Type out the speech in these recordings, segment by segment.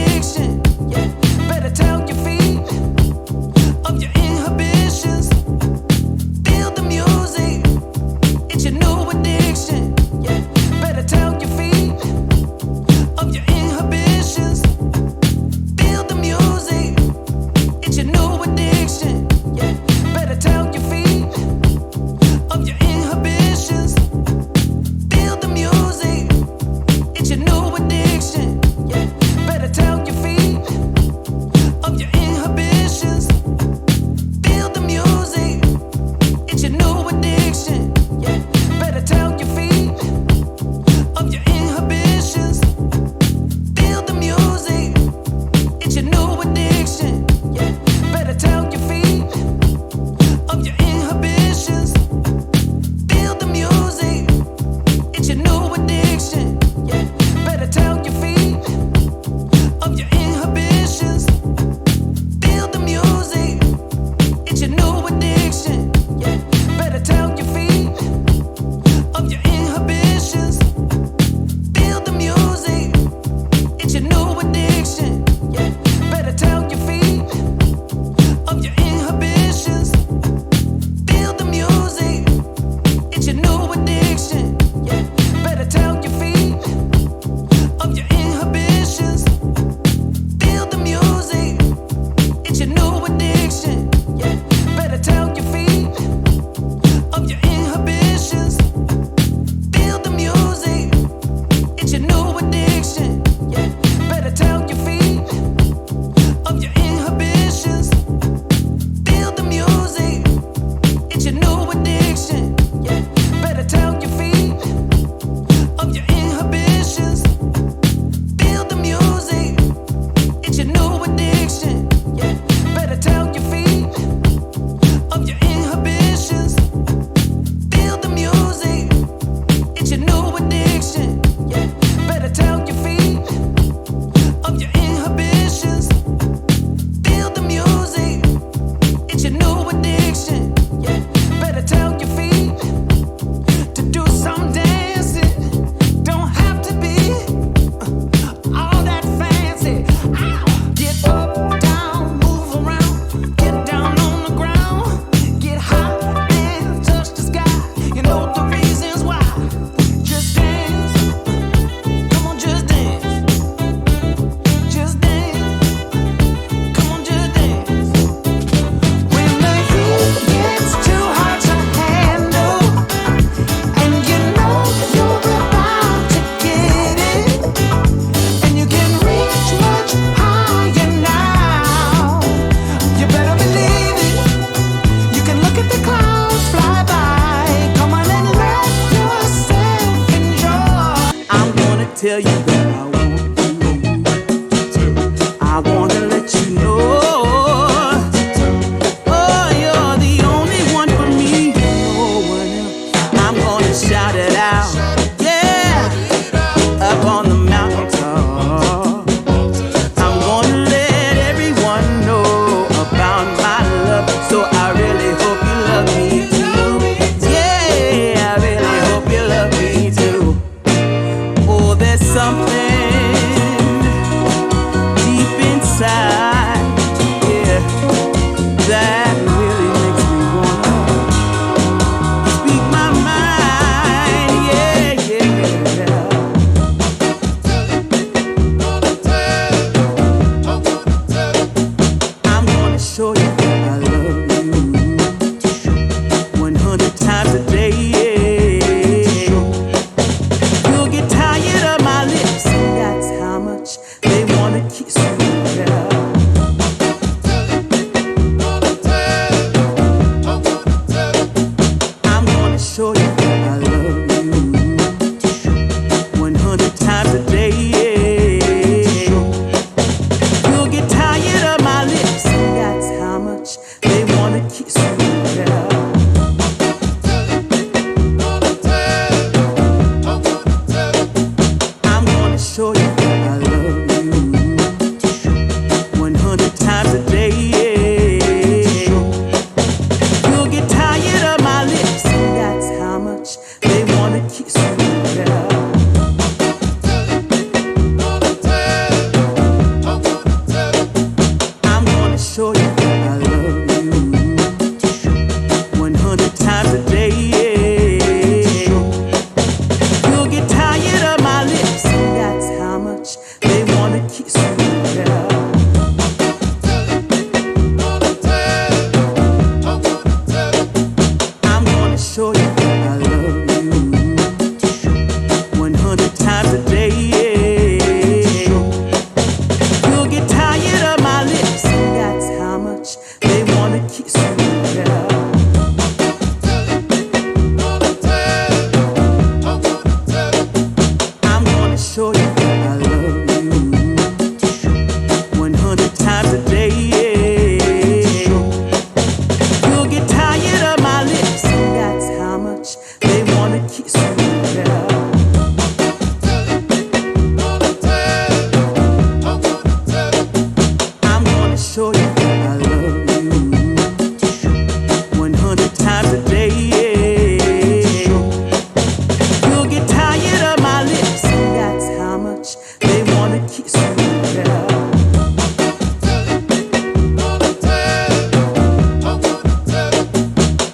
addiction. Yeah, better tell your feet of your inhibitions. Feel the music, it's your new addiction. Yeah, better tell your feet of your inhibitions. Feel the music, it's your new addiction. Yeah, better tell your feet of your inhibitions. Feel the music, it's your new addiction. Yeah, better tell your feet of your inhibitions. Feel the music, it's your new addiction. Yeah, better tell your feet of your inhibitions. Feel the music, it's your new addiction. Yeah, better tell your feet of your inhibitions. Feel the music, it's your new addiction. Yeah, better tell your feet of your inhibitions. Feel the music, it's your new addiction. Yeah, better tell your feet of your inhibitions. Feel the music, it's your new addiction. Yeah, better tell your feet of your inhibitions. Feel the music, it's your new addiction. Yeah, better tell your feet of your inhibitions. Feel the music, it's your new addiction. Yeah, better tell your feet of your inhibitions. Feel the music, it's your new addiction. Yeah, better tell your feet of your inhibitions. Feel the music, it's your new addiction. Yeah, better tell your feet of your inhibitions. Feel the music, it's your new addiction. Yeah, better tell your feet of your inhibitions. Feel the music, it's your new addiction. Yeah, better tell your feet of your inhibitions. Feel the music, it's your new addiction. Yeah, better tell your feet to do some dancing. Don't have to be all that fancy. Ow! Get up, down, move around, get down on the ground, get hot and touch the sky. You know the reasons why. Just dance, come on, just dance, just dance, come on, just dance. When the heat gets too hot to handle, and you know you're about to get it, and you can reach much higher now, you better believe it. You can look at the clouds fly by. Come on and let yourself enjoy. I'm gonna tell you what I want to. I wanna let you know. Oh, you're the only one for me, no one else. I'm gonna shout it out, yeah, up on the mountaintop. I'm gonna let everyone know about my love. So I really hope you love me too. Yeah, I really hope you love me too. Oh, there's something deep inside, yeah, that really makes me wanna speak my mind, yeah, yeah. I'm gonna show you that I love you 100 times a day, yeah. You'll get tired of my lips, and that's how much they wanna kiss you, yeah. I'm gonna show you that I love you 100 times a day, yeah. You'll get tired of my lips, and that's how much they wanna kiss you, yeah. I'm gonna show you that I love you kiss you, yeah. I'm gonna show you I love you 100 times a day, yeah. You'll get tired of my lips, that's how much they wanna kiss you, yeah. I'm gonna show you I love you 100 times a day, yeah. You'll get tired of my lips, that's how much they wanna kiss you, yeah. I'm gonna show you I love you 100 times a day, yeah. You'll get tired of my lips, that's how much they wanna kiss you, yeah.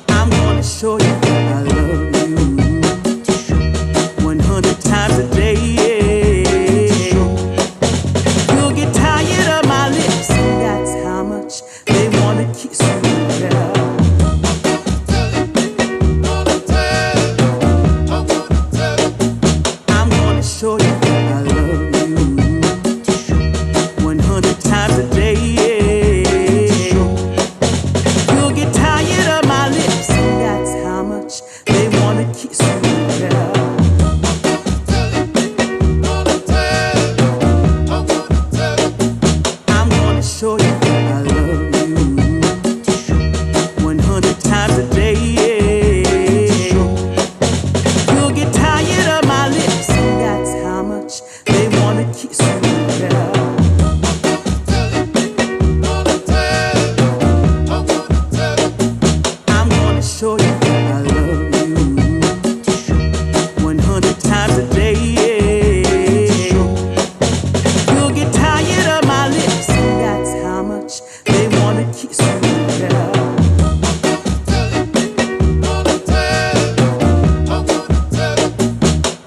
I'm gonna show you I love you 100 times a day, yeah. You'll get tired of my lips, that's how much they wanna kiss you, yeah. I'm gonna show you I love you 100 times a day, yeah. You'll get tired of my lips, that's how much they wanna kiss you, yeah. I'm gonna show you I love you 100 times a day, yeah. You'll get tired of my lips, that's how much they wanna kiss you, yeah. I'm gonna show you I love you 100 times a day, yeah. You'll get tired of my lips, that's how much they wanna kiss you, yeah.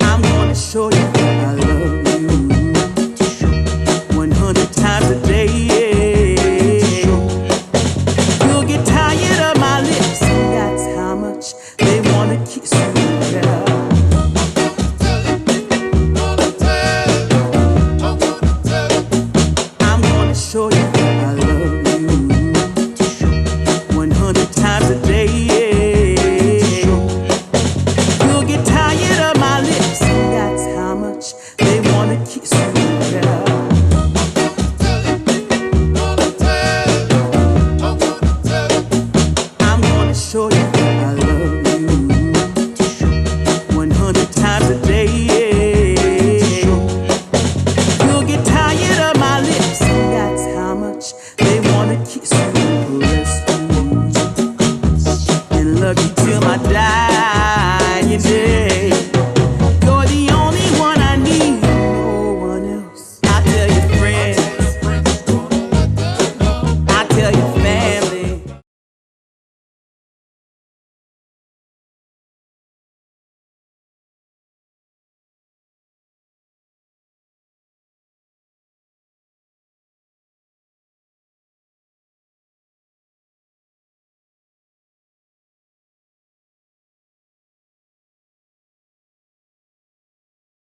I'm gonna show you I love you 100 times a day, yeah. You'll get tired of my lips, that's how much they wanna kiss you, yeah. I'm gonna show you